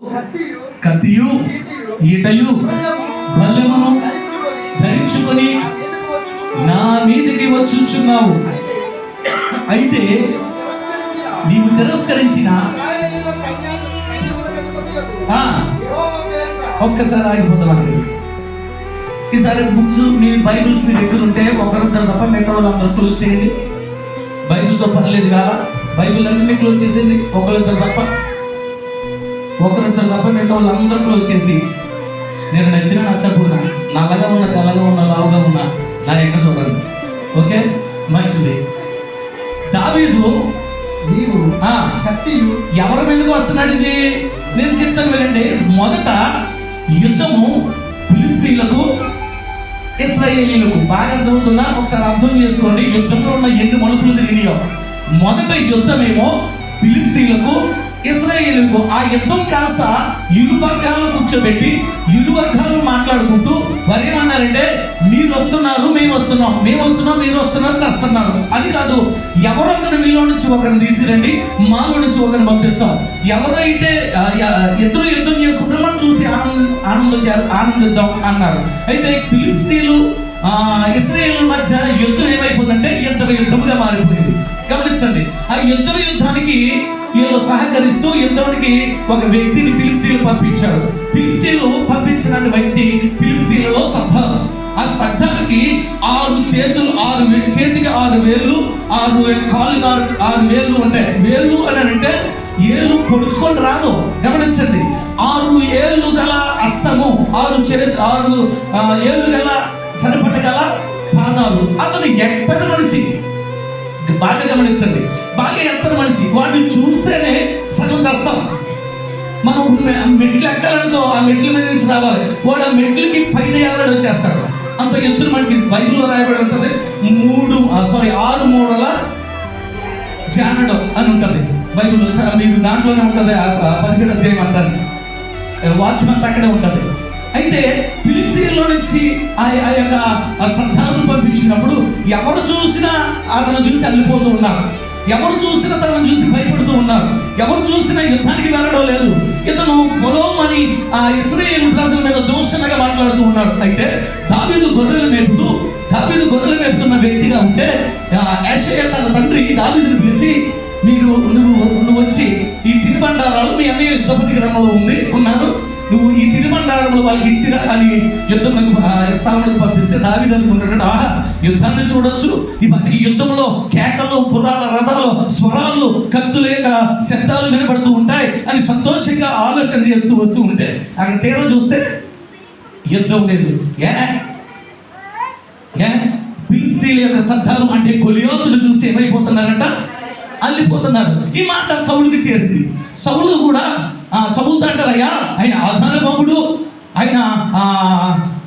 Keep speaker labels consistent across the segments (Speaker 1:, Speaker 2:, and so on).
Speaker 1: కత్తియు ఈటయు బల్లెమును ధరించుకొని నా మీదికి వచ్చుచున్నావు. అయితే నీవు తిరస్కరించిన ఒక్కసారి ఆగిపోతామండి. ఈసారి బుక్స్ మీ బైబిల్స్ మీ దగ్గర ఉంటే ఒకరిద్దరు తప్ప మిగతా వాళ్ళందరూ క్లోజ్ చేయండి. బైబిల్తో పర్లేదు కదా, బైబిల్ అన్ని క్లోజ్ చేసేయండి. ఒకరిద్దరు తప్ప మిగతా వాళ్ళందరూ క్లోజ్ చేసి నేను నచ్చకపోయినా నల్లగా ఉన్న తెల్లగా ఉన్న లావుగా ఉన్న నా యొక్క చూడండి. ఓకే, మంచిది. దావీదు ఎవరి మీదకి వస్తున్నాడు? ఇది నేను చెప్తాను వినండి. మొదట యుద్ధము ఫిలిష్తీయులకు ఇశ్రాయేలీయులకు. బాగా అర్థమవుతుందా? ఒకసారి అర్థం చేసుకోండి. యుద్ధంలో ఉన్న ఎన్ని మలుపులు తిరిగినాయో. మొదట యుద్ధమేమో ఫిలిష్తీయులకు ఇశ్రాయేలుకు. ఆ యుద్ధం కాస్త ఇరు వర్గాలను కూర్చోబెట్టి ఇరు వర్గాలు మాట్లాడుకుంటూ వారు ఏమన్నారంటే, మీరు వస్తున్నారు మేము వస్తున్నాం, మీరు వస్తున్నారు చేస్తున్నారు. అది కాదు, ఎవరొకరు మీలో నుంచి ఒకరిని తీసిరండి, మాలో నుంచి ఒకరిని పంపిస్తాం. ఎవరైతే ఇద్దరు యుద్ధం చేసుకుంటారో మనం చూసి ఆనందిద్దాం అన్నారు. అయితే ఫిలిష్తీయులు ఇశ్రాయేలు మధ్య యుద్ధం ఏమైపోతుందంటే యుద్ధముగా మారిపోయింది. గమనించండి, ఆ యుద్ధానికి వీళ్ళు సహకరిస్తూ యుద్ధానికి ఒక వ్యక్తిని ఫిలిష్తీయులు పంపించారు. ఫిలిష్తీయులు పంపించిన వ్యక్తి ఫిలిష్తీయులలో సద్దాము. ఆ సద్దానికి 6 చేతులు, చేతికి 6 వేళ్ళు, 6 కాళ్ళు 6 వేళ్ళు ఉంటాయి. వేళ్ళు అని అంటే ఏళ్ళు పొడుచుకొని రాదు. గమనించండి, 6 ఏళ్ళు గల హస్తము, 6 ఏళ్ళు గల సరిపడగల పాదాలు. అతను ఎత్తని మనిషి. బాగా గమనించండి, బాగా ఎత్తని మనిషి. వాడిని చూస్తేనే సగం చేస్తాం. మనం మెట్లు ఎక్కాలనుకో ఆ మెట్ల మీద నుంచి రావాలి. వాడు ఆ మెట్లకి పైన ఏలాడు వచ్చేస్తాడు. అంత ఎత్తున మనకి బైబిల్లో రాయబడి ఉంటుంది. 6 మూరల జానడు అని ఉంటుంది బైబిల్లో. మీకు దాంట్లోనే ఉంటుంది. 17వ అధ్యాయం అంటారు, వాక్యం అంతా అక్కడే ఉంటుంది. అయితే ఫిలిష్తీయుల్లో నుంచి ఆ యొక్క సద్దామును పంపించినప్పుడు ఎవరు చూసినా అతను చూసి అల్లిపోతూ ఉన్నారు. ఎవరు చూసినా తనను చూసి భయపడుతూ ఉన్నారు. ఎవరు చూసినా యుద్ధానికి వెళ్ళడం లేదు. ఇతను పొలోమని ఆ ఇశ్రాయేలు ప్రజల మీద దూషణగా మాట్లాడుతూ ఉన్నాడు. అయితే దావీదు గొర్రెలు మేపుతున్న వ్యక్తిగా ఉంటే యెషయా తన తండ్రి దావీదుని పిలిచి, నువ్వు వచ్చి ఈ తిరుబండారాలు మీ అన్ని యుద్ధ పరికరంలో ఉన్నారు, నువ్వు ఈ తిరుమండారములు వాళ్ళకి ఇచ్చిరా అని స్థలంలోకి పంపిస్తే దావీదు అనుకుంటున్నాడు, యుద్ధాన్ని చూడొచ్చు, ఈ యుద్ధంలో కేకలు, పురాల రథాలు, స్వరాలు, కత్తులేక శబ్దాలు వినపడుతూ ఉంటాయి అని సంతోషంగా ఆలోచన చేస్తూ వస్తూ ఉంటే అక్కడ తీరా చూస్తే యుద్ధం లేదు. ఫిలిష్తీయుల యొక్క సద్దాము అంటే గొలియాతును చూసి ఏమైపోతున్నారంట? అల్లిపోతున్నారు. ఈ మాట సౌలుకి చేరింది. సౌలు కూడా సౌలుతో అంటారయ్యా, ఆయన ఆశానుభావుడు, ఆయన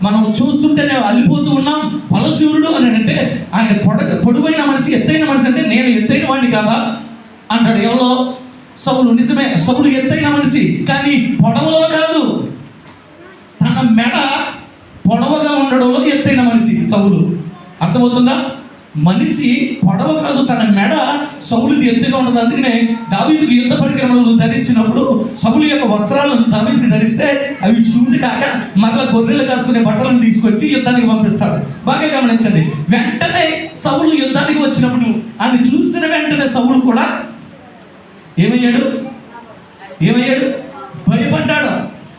Speaker 1: మనం చూస్తుంటేనే అల్లిపోతూ ఉన్నాం, బలశూరుడు అని అంటే ఆయన పొడువైన మనిషి, ఎత్తైన మనిషి అంటే నేను ఎత్తైన వాడిని కాదా అంటాడు. ఎవరో సౌలు. నిజమే, సౌలు ఎత్తైన మనిషి, కానీ పొడవలో కాదు. తన మెడ పొడవగా ఉండడంలో ఎత్తైన మనిషి సౌలు. అర్థమవుతుందా? మనిషి పొడవ కాదు, తన మెడ సౌలుది ఎత్తుగా ఉన్నది. అందుకనే దావీదుకి యుద్ధ పరికరములను ధరించినప్పుడు సౌలు యొక్క వస్త్రాలను దావీదుకి ధరిస్తే అవి షూట్ కాక మరలా గొర్రెలు కాసుకునే బట్టలను తీసుకొచ్చి యుద్ధానికి పంపిస్తాడు. బాగా గమనించండి, వెంటనే సౌలు యుద్ధానికి వచ్చినప్పుడు ఆయన చూసిన వెంటనే సౌలు కూడా ఏమయ్యాడు? భయపడ్డాడు.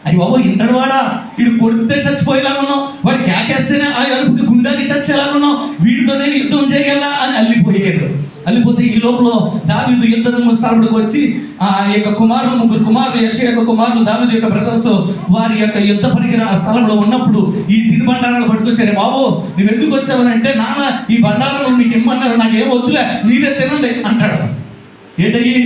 Speaker 1: అయ్యి బాబు, ఇంతటి వాడా, వీడు కొడితే చచ్చిపోయేలా ఉన్నావు, వాడు కేకేస్తేనే ఆ అరుపుకి గుండాకి చచ్చేలా ఉన్నావు, వీడితోనే యుద్ధం చేయగల అని అల్లిపోతే ఈ లోపల దావీదు యుద్ధ స్థలంలోకి వచ్చి ఆ యొక్క ముగ్గురు కుమారులు, యెషయా యొక్క కుమారులు, దావీదు యొక్క బ్రదర్స్, వారి యొక్క యుద్ధ పరికర స్థలంలో ఉన్నప్పుడు ఈ తిరుబండారాలు పట్టుకొచ్చారు. బాబు, నువ్వు ఎందుకు వచ్చావనంటే, నాన్న ఈ బండారాలు మీకు ఇమ్మన్నారు, నాకేం వద్దులే, మీరే తినండి అంటాడు. ఏంటయ్యి?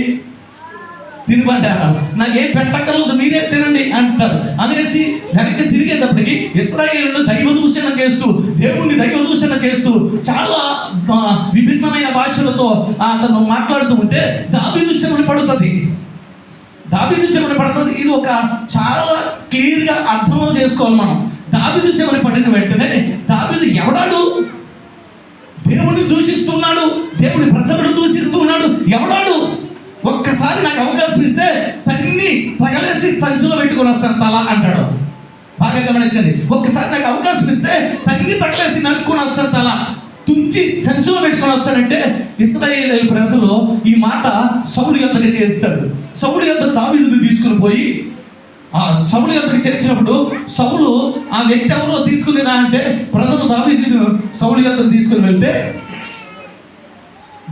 Speaker 1: తిరుబండారాలు నాకేం పెట్టక్కర్లేదు, మీరే తినండి అంటారు. అనేసి వెనక్కి తిరిగేటప్పటికి ఇశ్రాయేలును దైవదూషణ చేస్తూ, దేవుణ్ణి దైవదూషణ చేస్తూ చాలా విభిన్నమైన భాషలతో అతను మాట్లాడుతూ ఉంటే దావీదు చెవులు పడుతుంది. ఇది ఒక చాలా క్లియర్గా అర్థం చేసుకోవాలి మనం. దావీదు చెవులు పడిన వెంటనే దావీదు ఎవడాడు? దేవుడిని దూషిస్తున్నాడు, దేవుడి ప్రజలను దూషిస్తున్నాడు. ఎవడాడు? ఒక్కసారి నాకు అవకాశం ఇస్తే తన్ని తగలేసి సంచులో పెట్టుకుని వస్తాను తల అంటాడు. బాగా గమనించండి. ఒక్కసారి నాకు అవకాశం ఇస్తే తగిలి తగలేసి నరుక్కుని వస్తాను తల, తుంచి సంచులో పెట్టుకొని వస్తాడంటే ఇశ్రాయేలు ప్రజలు ఈ మాట సౌలు యొద్దకు చేస్తాడు. సౌలు యొద్ద దావీదుని తీసుకుని పోయి ఆ సౌలు యొద్దకు చేర్చినప్పుడు సౌలు ఆ వ్యక్తి ఎవరో తీసుకునిరా అంటే ప్రజలు దావీదును సౌలు యొద్దకు తీసుకుని వెళ్తే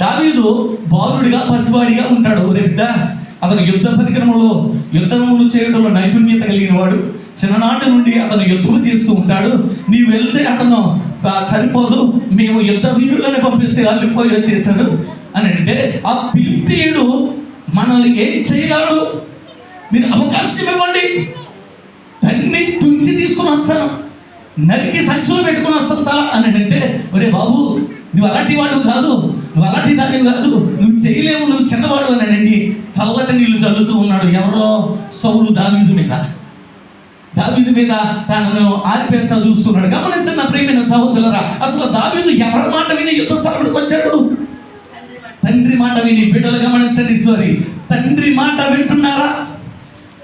Speaker 1: దావీదు బాలుడిగా పసివాడిగా ఉంటాడు. బిడ్డ అతను యుద్ధ యుద్ధములు చేయడంలో నైపుణ్యత కలిగిన వాడు. చిన్ననాటి నుండి అతను యుద్ధం చేస్తూ ఉంటాడు. నీవు వెళ్తే అతను సరిపోదు, మేము యుద్ధ వీరులను పంపిస్తే అల్లిపోయి వచ్చేసాడు అని అంటే ఆ ఫిలిష్తీయుడు మనల్ని ఏం చేయగలడు? మీరు అవకాశం ఇవ్వండి, దాన్ని తుంచి తీసుకుని వస్తాను, నరికి సంచులు పెట్టుకుని వస్తాను తల అని అంటే, ఒరే బాబు నువ్వు అలాంటి వాడు కాదు, నువ్వు అలాంటి దానివి కాదు, నువ్వు చేయలేవు, నువ్వు చిన్నవాడు అని అండి చల్లటి నీళ్లు చల్లుతూ ఉన్నాడు. ఎవరో సౌలు దావీదు మీద తనను ఆర్పేస్తా చూస్తున్నాడు. గమనించిన ప్రియమైన సహోదరులారా, అసలు దావీదు ఎవరి మాట విని యుద్ధ స్థలంలోకి వచ్చాడు? తండ్రి మాట విని. బిడ్డలు గమనించండి, తండ్రి మాట వింటున్నారా?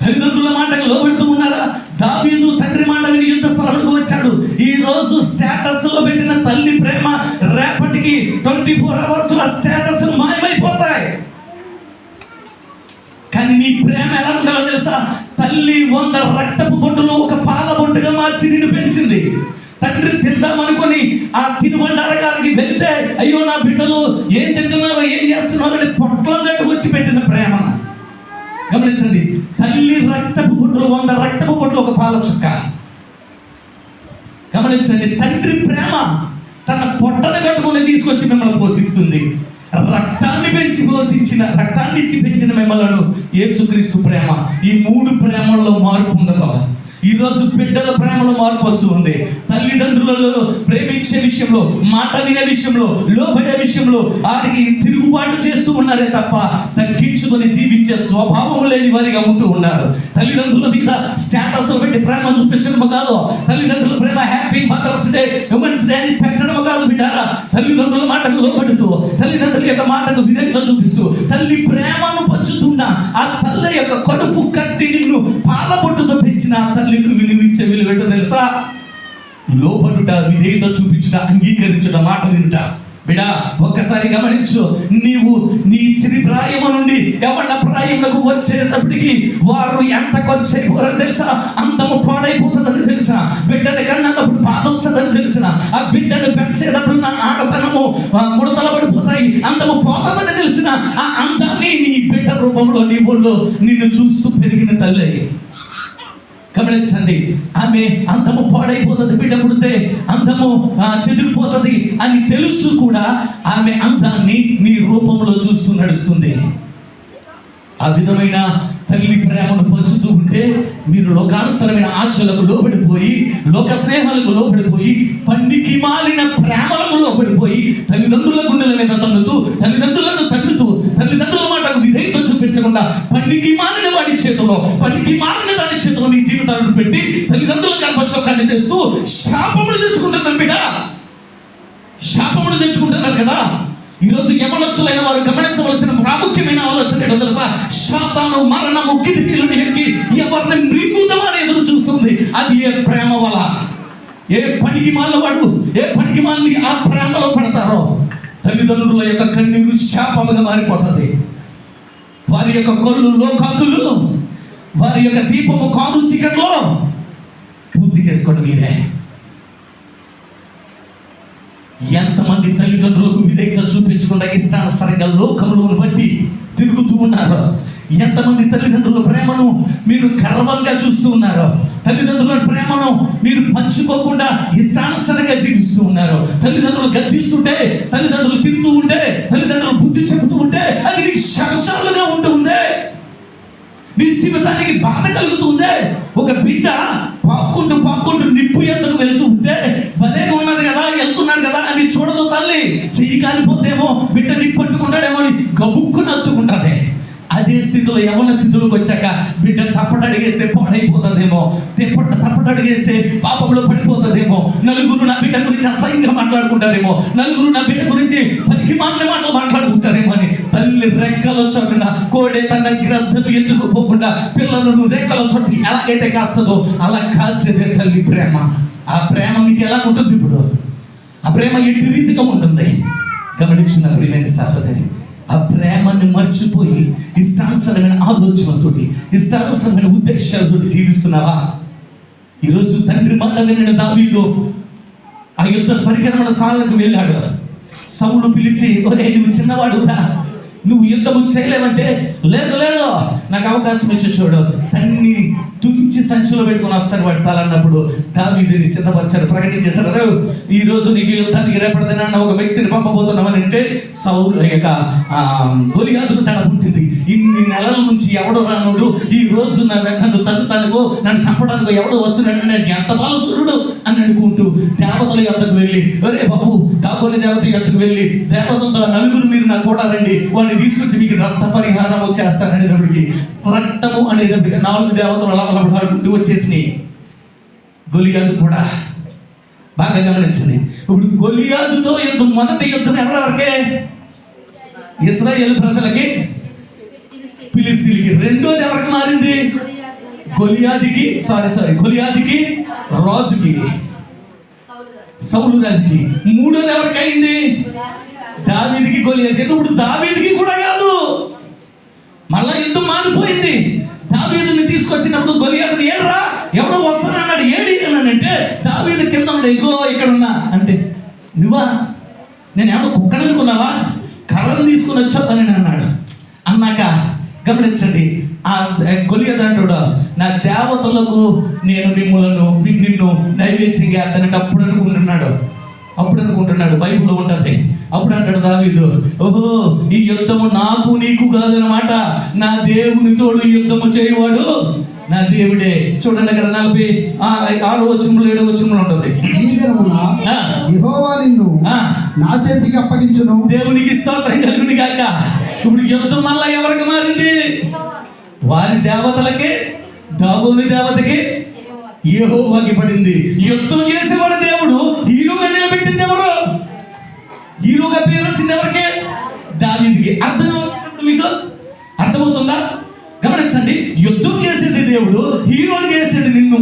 Speaker 1: తల్లిదండ్రుల మాటకు లోబెడుతూ ఉన్నారా? దావీదు తండ్రి మాట విని యుద్ధ స్థలంలోకి వచ్చాడు. ఈ రోజు స్టేటస్ లో పెట్టిన తల్లి ప్రేమ రేపటికి 24 hours ఆ స్టేటస్ మాయమైపోతాయి. కానీ నీ ప్రేమ ఎలా ఉండాలో తెలుసా? తల్లి 100 రక్తపు బొట్టును ఒక పాల బొట్టుగా మార్చి నిన్ను పెంచింది. తండ్రి తిందామనుకొని ఆ తినుబండారగారికి వెళ్తే అయ్యో నా బిడ్డలు ఏం తింటున్నారో ఏం చేస్తున్నారో అని పొట్లం కట్టుకొచ్చి పెట్టిన ప్రేమ. గమనించండి, తల్లి రక్తపు బొట్టులు 100 రక్తపు బొట్టులు ఒక పాల చుక్క. గమనించండి, తండ్రి ప్రేమ తన పొట్టను కట్టుకుని తీసుకొచ్చి మిమ్మల్ని పోషిస్తుంది. రక్తాన్ని ఇచ్చి పెంచిన మిమ్మల్ని యేసుక్రీస్తు ప్రేమ. ఈ 3 ప్రేమల్లో మార్పు ఉండదు. ఈరోజు బిడ్డల ప్రేమలో మార్పు వస్తూ ఉంది. తల్లిదండ్రులలో ప్రేమించే విషయంలో, మాట వినే విషయంలో, లోబడే విషయంలో వారికి తిరుగుబాటు చేస్తూ ఉన్నారే తప్ప తగ్గించుకొని జీవించే స్వభావం లేని వారిగా ఉంటూ ఉన్నారు. తల్లిదండ్రుల మీద స్టేటస్ పెట్టి ప్రేమ చూపించడం కాదు, తల్లిదండ్రుల ప్రేమ happy mother's day, women's day అని పెట్టడం కాదు. బిడ్డ తల్లిదండ్రుల మాటకు లోబడుతూ, తల్లిదండ్రుల యొక్క మాటకు విధేయత చూపిస్తూ, తల్లి ప్రేమను పంచుతున్న ఆ తల్లి యొక్క కడుపు కట్టి నిన్ను పాలబొట్టుతో పెంచిన ఆ తల్లికి విలువించే విలువ తెలుసా? లోబడుట, విధేయత చూపించుట, అంగీకరించుట, మాట వినుట. బిడా ఒక్కసారి గమనించు, నీవు నీ చిరి ప్రాయము నుండి యవ్వన ప్రాయములకు వచ్చేటప్పటికి వారు ఎంత కొంచెం తెలుసా? అందము పాడైపోతుందని తెలుసా? బిడ్డని కన్నప్పుడు బాధ వస్తుందని తెలిసిన, ఆ బిడ్డను పెంచేటప్పుడు నా ఆడతనము ముడతల పడిపోతాయి, అందము పోతుందని తెలిసిన, ఆ అందాన్ని నీ బిడ్డ రూపంలో నీ ఒళ్ళో నిన్ను చూస్తూ పెరిగిన తల్లి. గమనించండి, ఆమె అందము పాడైపోతుంది, బిడ్డ పుడితే అందము చెదిరిపోతుంది అని తెలుసు కూడా ఆమె అందాన్ని నీ రూపంలో చూస్తూ నడుస్తుంది. ఆ విధమైన తల్లి ప్రేమను పంచుతూ ఉంటే మీరు లోకానుసరమైన ఆశలకు లోబడిపోయి, లోక స్నేహాలకు లోబడిపోయి, పండికి మాలిన ప్రేమలకు లోబడిపోయి, తల్లిదండ్రుల గుండెల మీద తన్నుతూ, తల్లిదండ్రులను తన్నుతూ, తల్లిదండ్రుల మాటకు విధేయత చూపించకుండా పనికి మాలిన వాడి చేతిలో, పనికి మాలిన దాని చేతిలో మీ జీవితాలను పెట్టి తల్లిదండ్రుల గర్భశోకాన్ని తెస్తూ శాపములు తెచ్చుకుంటున్నారు. బిడ్డ శాపములు తెచ్చుకుంటున్నారు కదా. ఈరోజు యవనస్తులైన వారు గమనించవలసిన ప్రాముఖ్యమైన ఆలోచన ఏంటో తెలుసా? శాతాను మరణము కిటికీలను ఎక్కి ఎవరిని మృంగుదామని ఎదురు చూస్తుంది. అది ఏ ప్రేమ వల్ల, ఏ పనికి మాలిన వాడు, ఏ పనికి మాలిని ఆ ప్రేమలో పడతారో తల్లిదండ్రుల యొక్క కన్నీరు శాపముగా మారిపోతుంది. వారి యొక్క కళ్ళు లోకాకులు, వారి యొక్క దీపము కారు చీకట్లో పూర్తి చేసుకోండి మీరే. ఎంతమంది తల్లిదండ్రులకు విధేయత చూపించకుండా ఇష్టానుసారంగా లోకములను బట్టి తిరుగుతూ ఉన్నారు? ఎంతమంది తల్లిదండ్రుల ప్రేమను మీరు గర్వంగా చూస్తూ ఉన్నారు? తల్లిదండ్రుల ప్రేమను మీరు పంచుకోకుండా ఇష్టానుసారంగా జీవిస్తూ ఉన్నారు. తల్లిదండ్రులు గద్దిస్తుంటే, తల్లిదండ్రులు తిరుగుతూ ఉంటే, తల్లిదండ్రులు బుద్ధి చెబుతూ ఉంటే అది నీకు శర్షాలుగా ఉంటుందే, నీ జీవితానికి బాధ కలుగుతుందే. ఒక బిడ్డ పాక్కుంటూ నిప్పు ఎందుకు వెళ్తూ ఉంటే భలేగా ఉన్నది కదా, వెళ్తున్నాడు కదా అని చూడదు తల్లి. చెయ్యి కాలిపోతేమో బిడ్డ నిప్పు పట్టుకుంటాడేమో అని గబుక్కుని అత్తుకుంటుంది. అదే స్థితిలో యవ్వన స్థితిలోకి వచ్చాక బిడ్డ తప్పటడిగేస్తే పాడైపోతుందేమో, తప్పటడిగేస్తే పాపంలో పడిపోతుందేమో, నలుగురు నా బిడ్డ గురించి అసహ్యంగా మాట్లాడుకుంటారేమో, నలుగురు నా బిడ్డ గురించి పనికి మాటలు మాట్లాడుకుంటారేమో అని తల్లి రెక్కల చోటున కోడే తన గ్రద్దను ఎందుకు పోకుండా పిల్లలను రెక్కల చోటు ఎలాగైతే కాస్తుందో అలా కాసేదే తల్లి ప్రేమ. ఆ ప్రేమ మీకు ఎలా ఉంటుంది? ఇప్పుడు ఆ ప్రేమ ఎట్టి రీతిగా ఉంటుంది గమనించిన ప్రియమైన సహోదరి. ఆ ప్రేమను మర్చిపోయి ఇష్టానుసరమైన ఆలోచనలతో, ఇష్టానుసరమైన ఉద్దేశాలతో జీవిస్తున్నావా? ఈరోజు తండ్రి మాట వినిన దావీదు ఆ యుద్ధ పరికరముల సాలకు వెళ్ళాడు. సౌలు పిలిచి, ఒరే నువ్వు చిన్నవాడురా, నువ్వు యుద్ధము చేయలేవంటే, లేదు లేదు నాకు అవకాశం ఇచ్చి చూడు, అన్ని తుంచి సంచిలో పెట్టుకుని వస్తారు వాడు తలన్నప్పుడు దావీదుని సిద్ధపరిచారు, ప్రకటించేశారు, ఈ రోజు నీకు యుద్ధానికి రేపటిదైనా ఒక వ్యక్తిని పంపబోతున్నామని. అంటే సౌలు యొక్క గొలియాతుకు తన పుట్టింది. ఇన్ని నెలల నుంచి ఎవడో రానుడు ఈ రోజు నన్ను తనుతానుకో, నన్ను చంపడానికి ఎవడో వస్తున్నాడు, నేను ఎంత బాలసురుడు అని అనుకుంటూ దేవతల యొద్దకు వెళ్ళి, ఒరే బాబు దాగోని దేవత యొద్దకు వెళ్ళి, దేవతలతో నలుగురు మీరు నాకు కూడా రండి, వాడిని తీసుకొచ్చి మీకు రక్త పరిహారం వచ్చేస్తారనేటప్పటికి రక్తము అనేటప్పటికి 4 దేవతలు అలా వచ్చేసినాయి. గొలియాదు కూడా బాగా గమనించింది. ఇప్పుడు గొలియాదుతో యుద్ధం, మొదటి యుద్ధం ఎవరెవరికే? ఇశ్రాయేలు ప్రజలకి, ఫిలిస్తీన్లకి. రెండోది ఎవరికి మారింది? గొలియాదికి రాజుకి, సౌలు రాజుకి. మూడోది ఎవరికి అయింది? దావీదుకి, గొలియాదికి. ఇప్పుడు దావీదుకి కూడా కాదు, మళ్ళా యుద్ధం మారిపోయింది. దావీదుని తీసుకొచ్చినప్పుడు గొలియాదుని ఏడ్రా ఎవడో వస్తానన్నాడు, ఏడి అన్నానంటే దావీదు కింద ఉండే, ఇగో ఇక్కడ ఉన్నా అంటే, నువ్వా? నేను ఏమన్నా కుక్కని అనుకున్నావా? కర్రను తీసుకుని వచ్చాదని అన్నాడు. అన్నాక గమనించండి, ఆ గొలియాదు అంటాడు, నా దేవతలకు నేను నిన్ను నైవేద్యంగా అతనికి అప్పుడు అనుకుంటున్నాడు. బైబిల్లో ఉంటుంది. అప్పుడు అంటాడు దావీదు, ఓహో ఈ యుద్ధము నాకు నీకు కాదనమాట, నా దేవుని తోడు యుద్ధము చేయవాడు నా దేవుడే. చూడండి అక్కడ 46వ వచనంలో 7వ వచనంలో ఉంటుంది,
Speaker 2: యెహోవా నిన్ను నా చేతికి అప్పగించును.
Speaker 1: దేవునికి స్తోత్రం కలుగును గాక. ఇప్పుడు యుద్ధం మళ్ళా ఎవరికి మారింది? వారి దేవతలకి, దాగోని దేవతకి, యెహోవాకి పడింది. యుద్ధం చేసేవాడు దేవుడు, హీరోగా నిలబెట్టింది ఎవరు? హీరోగా పేరు వచ్చింది ఎవరికి? దావీదుకి. మీకు అర్థమవుతుందా? గమనించండి, యుద్ధం చేసేది దేవుడు, హీరోని చేసేది నిన్ను.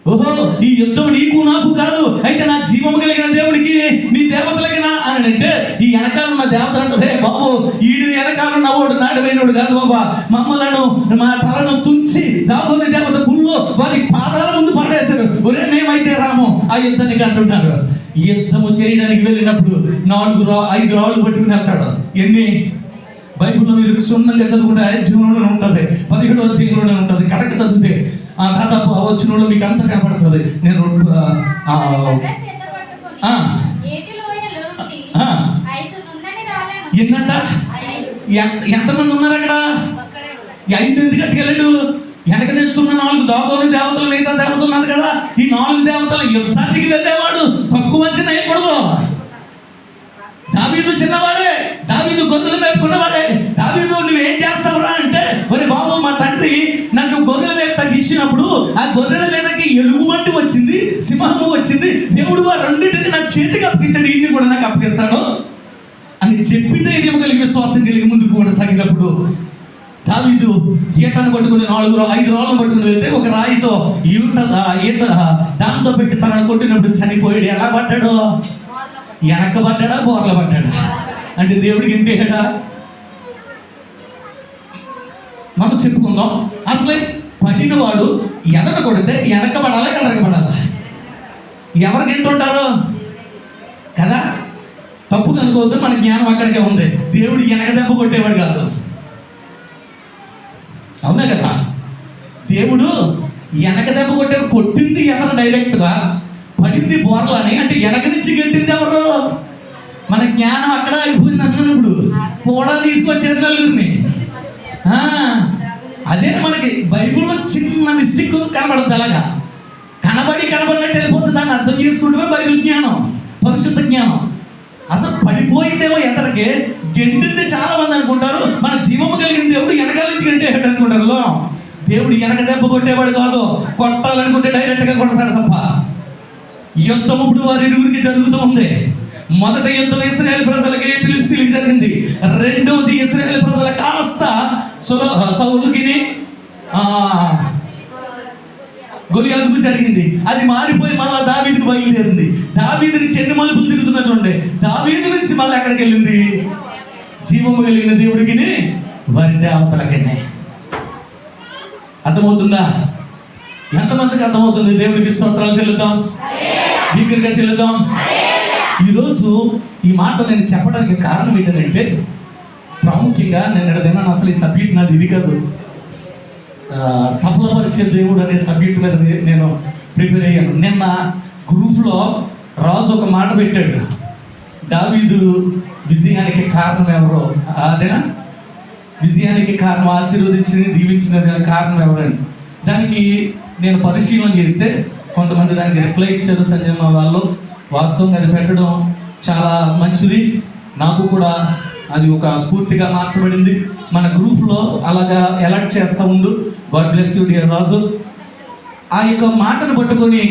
Speaker 1: ఓహో ఈ యుద్ధం నీకు నాకు కాదు, అయితే నా జీవము కలిగిన దేవుడికి నీ దేవతలకి నా అని అంటే, ఈ వెనకాలన్న దేవతలు అంటే, రే బాబు ఈడు వెనకాలన్న వాడు నాడమైనడు కాదు బాబా, మమ్మలను మా తలను తుంచి దాగోని దేవత గుళ్ళో వారి పాదాల ముందు పడేశారు, ఒరే మేమైతే రాము ఆ యుద్ధానికి అంటున్నారు. యుద్ధము చేయడానికి వెళ్ళినప్పుడు 4-5 రాళ్ళు పట్టుకుని వెళ్తాడు. ఎన్ని? బైబిల్లో మీరు క్షుణ్ణంగా చదువుకుంటే జీవనంలో ఉంటుంది, 17వ అధ్యాయంలోనే ఉంటుంది. కడక చదివితే దాదాపు ఆ వచనంలో మీకు అంతా కనపడుతుంది. నేను ఎన్నంట ఎంతమంది ఉన్నారు అక్కడ? 5 ఎందుకు కట్టుకెళ్ళాడు? వెనక తెచ్చుకున్న 4 దాగోని దేవతలు, మిగతా దేవతలు ఉన్నది కదా, ఈ 4 దేవతలు యుద్ధానికి వెళ్ళేవాడు తక్కువ అంచనా వేయకూడదు. దావీదు చిన్నవాడే, దావీదు గొర్రెలు మేపుకున్నవాడే. దావీదు నువ్వేం చేస్తావురా అంటే, మరి బాబు మా తండ్రి నన్ను గొర్రెల మీద తగ్గించినప్పుడు ఆ గొర్రెల మీదకి ఎలుగుబంటి వచ్చింది, సింహము వచ్చింది, దేవుడు ఆ రెండింటిని నా చేతికి అప్పగించాడు, ఇన్ని కూడా నాకు అప్పగిస్తాడు అని చెప్పి ధైర్యం కలిగి విశ్వాసం కలిగి ముందుకు కొనసాగినప్పుడు దావీదు ఈటను పట్టుకుని 4-5 రాళ్ళను పట్టుకుని వెళ్తే ఒక రాయితో ఈట దాంతో పెట్టి తనను కొట్టినప్పుడు చనిపోయాడు. ఎలా పడ్డాడు? వెనక పడ్డాడా, బోర్ల పడ్డాడా? అంటే దేవుడికి ఇంటేడా? మనం చెప్పుకుందాం, అసలే పడిన వాడు ఎదట కొడితే వెనక పడాలా, ఎదరక పడాలా? ఎవరికి ఇంటుంటారు కదా? తప్పు కనుకోవద్దు, మన జ్ఞానం అక్కడికే ఉంది. దేవుడు వెనక దెబ్బ కొట్టేవాడు కాదు, అవునా కదా? దేవుడు వెనక దెబ్బ కొట్టింది ఎవరు? డైరెక్ట్గా పడింది బోర్లని. అంటే వెనక నుంచి గట్టింది ఎవరు? మన జ్ఞానం అక్కడ అయిపోయింది అన్నప్పుడు కూడా తీసుకొచ్చేది నలుగురిని. అదే మనకి బైబిల్లో చిన్న మిస్టేక్ కనబడుతుంది. అలాగా కనబడినట్టు వెళ్ళిపోతుంది. దాన్ని అర్థం చేసుకుంటే బైబిల్ జ్ఞానం, పరిశుద్ధ జ్ఞానం. అసలు పడిపోయిందేమో ఎదరికి, గెంటింది చాలా మంది అనుకుంటారు మన జీవము కలిగిన దేవుడు వెనకాల నుంచి గెంటేసాడు అనుకుంటారు. దేవుడు వెనక దెబ్బ కొట్టేవాడు కాదు, కొట్టాలనుకుంటే డైరెక్ట్గా కొడతాడు తప్ప. యుద్ధం ఇప్పుడు వారి ఇరువురికి జరుగుతూ ఉంది. మొదటి యుద్ధం ఇశ్రాయేలు ప్రజలకి ఫిలిష్తీయులకి జరిగింది. రెండవది ఇశ్రాయేలు ప్రజల కాస్త సౌలుకి గొలియాతుకు జరిగింది. అది మారిపోయి మళ్ళా దావీదుకు బయలుదేరింది. దావీదు నుంచి ఎన్ని మలుపులు తిరుగుతున్నా చూడండి. దావీదు నుంచి మళ్ళీ ఎక్కడికి వెళ్ళింది? జీవము కలిగిన దేవుడికి వారి దేవతలకనే. అర్థమవుతుందా? ఎంతమందికి అర్థమవుతుంది? దేవుడికి స్తోత్రాలు చెల్లుదాం, బిగ్గరగా చెల్లుదాం. ఈరోజు ఈ మాట నేను చెప్పడానికి కారణం ఏంటంటే, ప్రాముఖ్యంగా నేను ఎడదైనా అసలు ఈ సబ్జెక్ట్ నాది ఇది కాదు. సఫలపరిచే దేవుడు అనే సబ్జెక్ట్ మీద నేను ప్రిపేర్ అయ్యాను. నిన్న గ్రూప్లో రాజు ఒక మాట పెట్టాడు, దావీదు విజయానికి కారణం ఎవరో, అదేనా విజయానికి కారణం, ఆశీర్వదించి దీవించిన కారణం ఎవరని. దానికి నేను పరిశీలన చేస్తే కొంతమంది దానికి రిప్లై ఇచ్చారు. సంజయ్ వాళ్ళు వాస్తవంగా అది పెట్టడం చాలా మంచిది, నాకు కూడా అది ఒక స్ఫూర్తిగా మార్చబడింది. మన గ్రూప్లో అలాగా అలర్ట్ చేస్తూ ఉండు. గాడ్ బ్లెస్ యూ డియర్ రాజు. ఆ యొక్క మాటను పట్టుకొని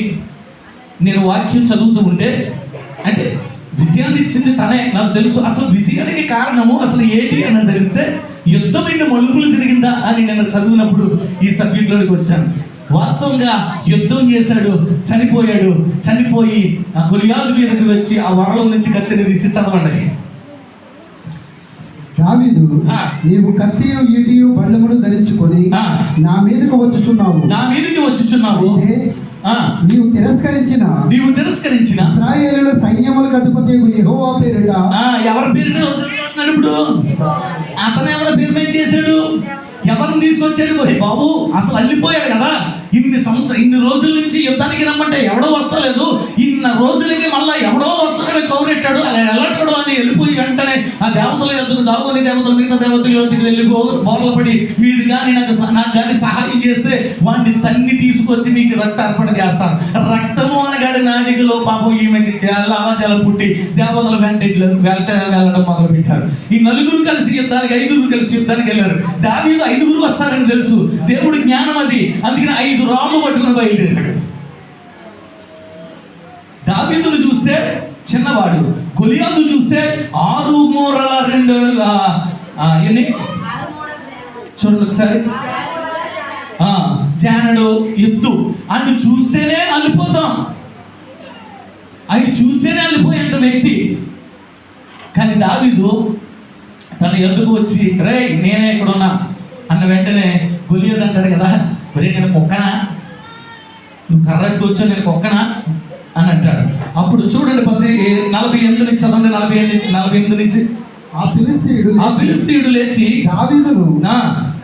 Speaker 1: నేను వాక్యం చదువుతూ ఉంటే, అంటే విజయాన్ని ఇచ్చింది తనే, నాకు తెలుసు. అసలు విజయానికి కారణము అసలు ఏంటి అని తెలిస్తే, యుద్ధం ఇన్ని మలుపులు తిరిగిందా అని నేను చదివినప్పుడు ఈ సబ్జెక్టులోకి వచ్చాను. వాస్తవంగా యుద్ధం చేశాడు, చనిపోయాడు. చనిపోయి ఆ గొలియాతు మీదకి వచ్చి ఆ వరలో నుంచి కత్తిని తీసి చదవండి.
Speaker 2: దావీదు, నీవు కత్తియు ఈటియు బండమును ధరించుకొని నా మీదకి వచ్చుచున్నావు. నీవు తిరస్కరించిన ఇశ్రాయేలు సైన్యములకు అధిపతి యెహోవా పేరిట.
Speaker 1: ఎవరి పేరు ఇప్పుడు? అతను ఎవరి పేరు మీద చేశాడు? ఎవరిని తీసుకొచ్చాడు? బాబు అసలు అల్లిపోయాడు కదా. ఇన్ని రోజుల నుంచి యుద్ధానికి రమ్మంటే ఎవడో వస్తలేదు. ఇన్ని రోజులకి మళ్ళీ ఎవడో వస్తాడని కౌరెట్టాడు. అలా వెళ్ళటాడు అని వెళ్ళిపోయి వెంటనే ఆ దేవతల యొద్దకు దావుని దేవతలు మిగతా దేవతల యొద్దకు వెళ్ళి బోర్ల పడి, వీడు కానీ నాకు కానీ సహాయం చేస్తే వాడిని తన్ని తీసుకొచ్చి నీకు రక్త అర్పణ చేస్తాను. రక్తము అనగాడి నాటికలో పాపం ఈమెకి లాభాజాల పుట్టి దేవతలు వెళ్ళడం మొదలు పెట్టారు. ఈ నలుగురు కలిసి యుద్ధానికి, ఐదుగురు కలిసి యుద్ధానికి వెళ్ళారు. దావీదు ఐదుగురు వస్తారని తెలుసు, దేవుడి జ్ఞానం అది. అందుకని 5 రాళ్ళు పట్టుకుని బయలుదేరాడు. దావీదును చూస్తే చిన్నవాడు, గొలియాతు చూస్తే 6 మూరల 2 ఎన్ని చూడండి ఒకసారి, జానడు ఎత్తు. అటు చూస్తేనే అల్లిపోతాం, అటు చూస్తేనే అల్లిపోయేంత వ్యక్తి. కానీ దావీదు తన ఎద్దుకు వచ్చి, రే నేనే ఇక్కడ ఉన్నా అన్న వెంటనే గొలియాతు అంటాడు కదా, ఒరే నేను కుక్కనా, నువ్వు కర్రకు వచ్చా, నేను కుక్కనా అని అంటాడు. అప్పుడు చూడండి 48 నుంచి చదవండి. 48 నుంచి
Speaker 2: ఆ ఫిలిష్తీయుడు
Speaker 1: లేచి
Speaker 2: దావీదును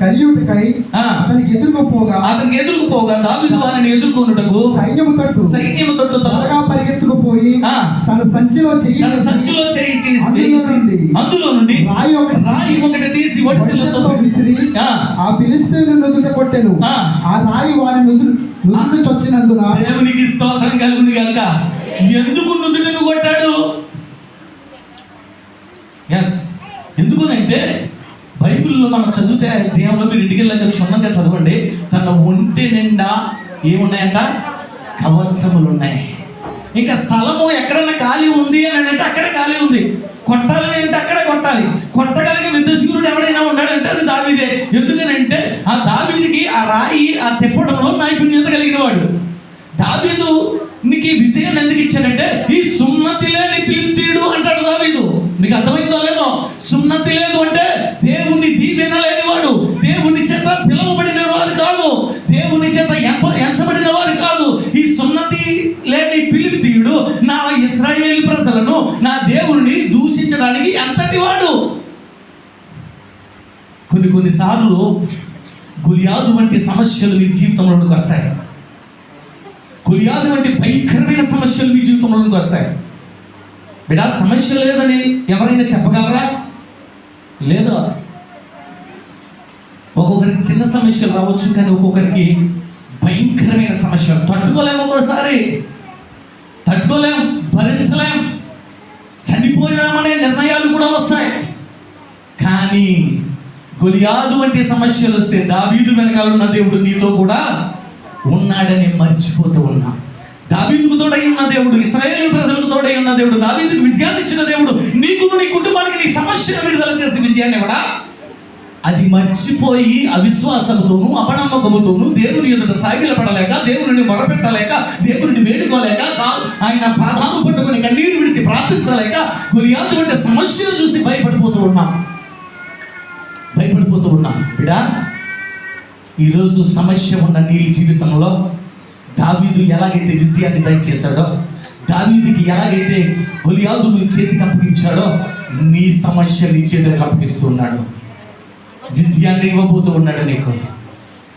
Speaker 2: కరియుటకై అతనికి ఎదురుకుపోగా దావీదు వారిని ఎదుర్కొనుటకు సైన్యము తట్టు త్వరగా పరిగెత్తుకుపోయి తన సంచిలో చేయి అందులో నుండి రాయి ఒకటి తీసి వడిసెలతో విసిరి ఆ ఫిలిష్తీయుని నుదుట కొట్టెను. ఆ రాయి వారి నుదుట చొచ్చినందున
Speaker 1: దేవునికి స్తోత్రం కలుగును గాక. ఎందుకు నుదుటను కొట్టాడు? ఎందుకునంటే బైబిల్లో మనం చదివితే అధ్యాయంలో మీరు ఇంటికి వెళ్ళాక క్షుణ్ణంగా చదవండి. తన ఒంటి నిండా ఏమున్నాయంట? కవచములు ఉన్నాయి. ఇంకా స్థలము ఎక్కడైనా ఖాళీ ఉంది అని అంటే అక్కడ ఖాళీ ఉంది. కొట్టాలి అంటే అక్కడ కొట్టాలి. కొట్టగలిగే యుద్ధశూరుడు ఎవడైనా ఉన్నాడంటే అది దావీదే. ఎందుకనంటే ఆ దావీదికి ఆ రాయి ఆ తిప్పడంలో నైపుణ్యత కలిగిన వాడు. దావీదు నీకు ఈ విజయాన్ని ఎందుకు ఇచ్చాడంటే, ఈ సున్నతి లేని ఫిలిష్తీయుడు అంటాడు దావీదు. నీకు అర్థమైందో లేదో? సున్నతి లేదు అంటే దేవుని దీవెన లేనివాడు, దేవుని చేత పిలువబడిన వారు కాదు, దేవుని చేత ఎంచబడిన వారు కాదు. ఈ సున్నతి లేని ఫిలిష్తీయుడు నా ఇశ్రాయేలు ప్రజలను, నా దేవుని దూషించడానికి ఎంతటి వాడు. కొన్నిసార్లు గొలియాతు వంటి సమస్యలు మీ జీవితంలోకి వస్తాయి. గొలియాతు వంటి భయంకరమైన సమస్యలు మీ జీవితంలోకి వస్తాయి. బిడ్డ, సమస్య లేదని ఎవరైనా చెప్పగలరా? లేదా? ఒక్కొక్కరికి చిన్న సమస్యలు రావచ్చు, కానీ ఒక్కొక్కరికి భయంకరమైన సమస్యలు తట్టుకోలేము. ఒక్కోసారి తట్టుకోలేం, భరించలేం, చనిపోయామనే నిర్ణయాలు కూడా వస్తాయి. కానీ గొలియాదు వంటి సమస్యలు వస్తే దావీదు వెనకాల ఉన్న దేవుడు నీతో కూడా ఉన్నాడని మర్చిపోతూ ఉన్నా. దావీదుకు తోడై ఉన్న దేవుడు, ఇశ్రాయేలు ప్రజలకు తోడై ఉన్న దేవుడు, దావీదుకు విజయాన్ని ఇచ్చిన దేవుడు నీకు, నీ కుటుంబానికి, నీ సమస్యను విడుదల చేసి విజయాన్ని కూడా అది మర్చిపోయి అవిశ్వాసంతోనూ అపనమ్మకముతోనూ దేవుని ఎదుట సాగిలపడలేక, దేవుని మొరపెట్టలేక, దేవుని వేడుకోలేక, ఆయన పాదాలు పట్టుకొని కన్నీరు విడిచి ప్రార్థించలేక గొలియాతు వంటి సమస్యలు చూసి భయపడిపోతూ ఉన్నాం. బిడా, ఈరోజు సమస్య ఉన్న నీ జీవితంలో దావీదు ఎలాగైతే విజయాన్ని దయచేశాడో, దావీదుకి ఎలాగైతే గొలియాతును చేతికి అప్పగించాడో, నీ సమస్య నీ చేతికి అప్పగిస్తున్నాడు. విజయాన్ని ఇవ్వబోతూ ఉన్నాడు, నీకు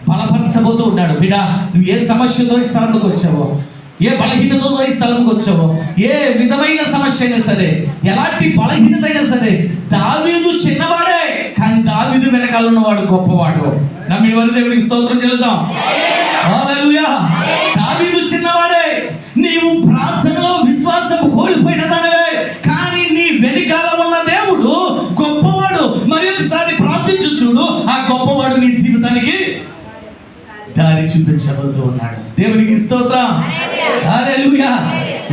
Speaker 1: బలపరచబోతూ ఉన్నాడు. బిడా, నువ్వు ఏ సమస్యతో ఈ స్థలంలోకి వచ్చావో, ఏ బలహీనతతో ఈ స్థలంలోకి వచ్చావో, ఏ విధమైన సమస్య అయినా సరే, ఎలాంటి బలహీనత అయినా సరే, దావీదు చిన్నవాడే కానీ దావీదు వెనకాల ఉన్నవాడు గొప్పవాడు. నమ్మిన వారి దేవుడికి స్తోత్రం చెల్లుదాం. హల్లెలూయా. దావీదు చిన్నవాడే, నీవు ప్రార్థనలో విశ్వాసం కోల్పోయిన దానివే, కానీ నీ వెనకాల ఉన్న దేవుడు గొప్పవాడు. మరి ఒకసారి ప్రార్థించు చూడు, ఆ గొప్పవాడు నీ జీవితానికి దారి చూపించబోతూ ఉన్నాడు. దేవునికి స్తోత్రం. హల్లెలూయా.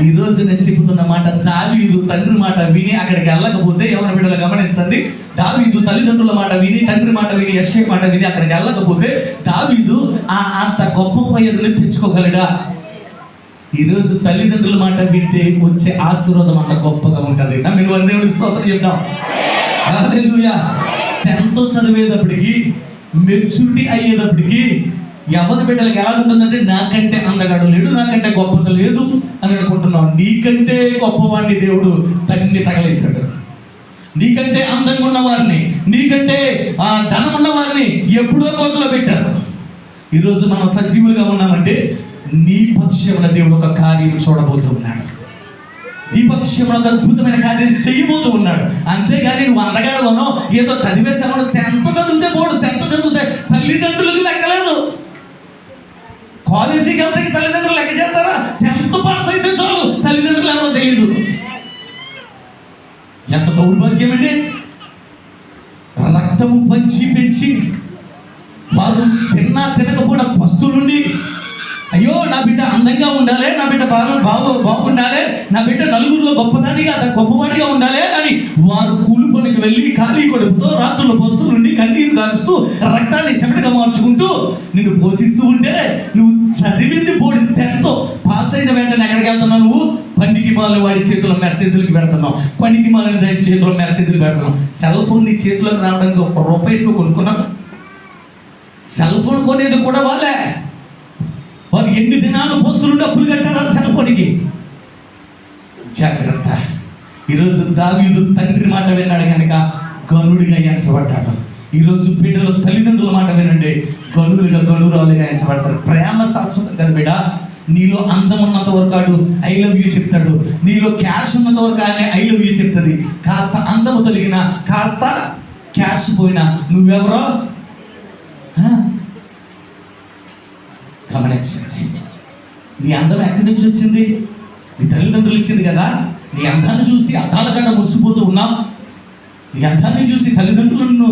Speaker 1: ఈ రోజు నేను చెబుతున్న మాట, దావీదు తండ్రి మాట విని అక్కడికి వెళ్ళకపోతే, ఎవరి బిడ్డలు గమనించండి, దావీదు తల్లిదండ్రుల మాట విని, తండ్రి మాట విని, యెషయా మాట విని అక్కడికి వెళ్ళకపోతే దావీదు అంత గొప్ప పేరుని తెచ్చుకోగలడా? ఈరోజు తల్లిదండ్రుల మాట వింటే వచ్చే ఆశీర్వాదం అంత గొప్పగా ఉంటుంది. నమ్మిన వారి దేవుడికి స్తోత్రం చెప్తాం. హల్లెలూయా. 10th చదివేటప్పటికి, మెచ్యూరిటీ అయ్యేటప్పటికి ఎవరి బిడ్డలకు ఎలా ఉంటుందంటే, నాకంటే అందగాడు లేడు, నాకంటే గొప్పత లేదు అని అనుకుంటున్నావు. నీకంటే గొప్పవాడిని దేవుడు తన్ని తగలేశాడు. నీకంటే అందంగా ఉన్న వారిని, నీకంటే ధనం ఉన్న వారిని ఎప్పుడో కోతలో పెట్టారు. ఈరోజు మనం సజీవులుగా ఉన్నామంటే నీ పక్షమున దేవుడు ఒక కార్యం చూడబోతూ ఉన్నాడు. నీ పక్షంలో ఒక అద్భుతమైన కార్యం చేయబోతూ ఉన్నాడు. అంతేగాని నువ్వు అందగాడవనో ఏదో చదివేసామో, 10th చదివితే పోడు, 10th చదివితే తల్లిదండ్రులకు లెక్కలేదు. కాలేజీకి వెళ్తే తల్లిదండ్రులు లెక్క చేస్తారా? 10th పాస్ అయితే చాలు, తల్లిదండ్రులు ఎవరో తెలియదు. ఎంత దౌర్భాగ్యం అండి. రక్తము పంచి పెంచి వారు తినకపోయిన పస్తులుండి, అయ్యో నా బిడ్డ అందంగా ఉండాలి, నా బిడ్డ బాగుండాలి, నా బిడ్డ నలుగురిలో గొప్పదానిగా గొప్పవాడిగా ఉండాలి అని వారు కూలి పనికి వెళ్ళి ఖాళీ కొడుకుతో రాత్రుల్లో పస్తులుండి కన్నీరు కారుస్తూ రక్తాన్ని చెమటగా మార్చుకుంటూ నిన్ను పోషిస్తూ ఉంటే, నువ్వు చదివింది పోడి 10th పాస్ అయిన వెంటనే ఎక్కడికి వెళ్తున్నావు? నువ్వు పనికి మాలిన వాడి చేతిలో మెసేజ్లకి పెడుతున్నావు, పనికి మాలిన దాని చేతిలో మెసేజ్లు పెడుతున్నావు. సెల్ ఫోన్ నీ చేతిలోకి రావడానికి ₹1 నువ్వు కొనుక్కున్నావు. సెల్ ఫోన్ కొనేది కూడా వాళ్ళే. వారు ఎన్ని దినాలు పోస్తులు డబ్బులు కట్టారా సెల్ ఫోన్కి? జాగ్రత్త. ఈరోజు దావీదు తండ్రి మాట విన్నాడు కనుక గనుడిగా ఎంచబడ్డాడు. ఈరోజు బిడ్డలు తల్లిదండ్రుల మాట వినండి, గనురాలుగా ఎంచబడతారు. ప్రేమ శాశ్వతం కదా బిడ్డ. నీలో అందం ఉన్నంత వరకు ఆడు ఐ లవ్ యూ చెప్తాడు, నీలో క్యాష్ ఉన్నంత వరకు ఆయన ఐ లవ్ యూ చెప్తుంది. కాస్త అందము తొలగిన, కాస్త క్యాష్ పోయినా నువ్వెవరో గమనించండి. నీ అందం ఎక్కడి నుంచి వచ్చింది? నీ తల్లిదండ్రులు ఇచ్చింది కదా. నీ అందాన్ని చూసి అద్దాల కన్నా మురిసిపోతూ ఉన్నావు. నీ అందాన్ని చూసి తల్లిదండ్రులను